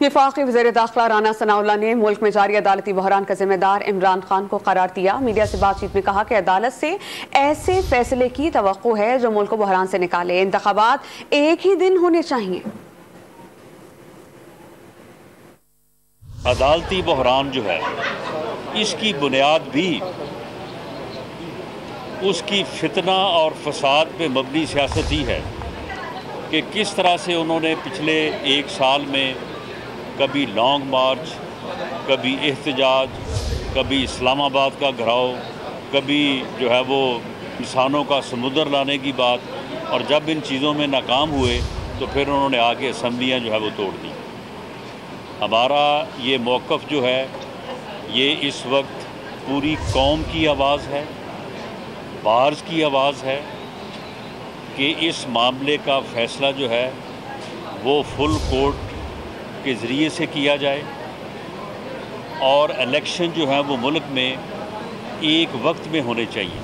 وفاقی وزیر داخلہ رانا ثناءاللہ نے ملک میں جاری عدالتی بحران کا ذمہ دار عمران خان کو قرار دیا۔ میڈیا سے بات چیت میں کہا کہ عدالت سے ایسے فیصلے کی توقع ہے جو ملک کو بحران سے نکالے۔ انتخابات ایک ہی دن ہونے چاہیے۔ عدالتی بحران جو ہے اس کی بنیاد بھی اس کی فتنہ اور فساد پہ مبنی سیاست ہی ہے کہ کس طرح سے انہوں نے پچھلے ایک سال میں کبھی لانگ مارچ، کبھی احتجاج، کبھی اسلام آباد کا گھراؤ، کبھی جو ہے وہ انسانوں کا سمندر لانے کی بات، اور جب ان چیزوں میں ناکام ہوئے تو پھر انہوں نے آگے اسمبلیاں جو ہے وہ توڑ دی۔ ہمارا یہ موقف جو ہے یہ اس وقت پوری قوم کی آواز ہے، بارز کی آواز ہے کہ اس معاملے کا فیصلہ جو ہے وہ فل کورٹ کے ذریعے سے کیا جائے، اور الیکشن جو ہے وہ ملک میں ایک وقت میں ہونے چاہیے۔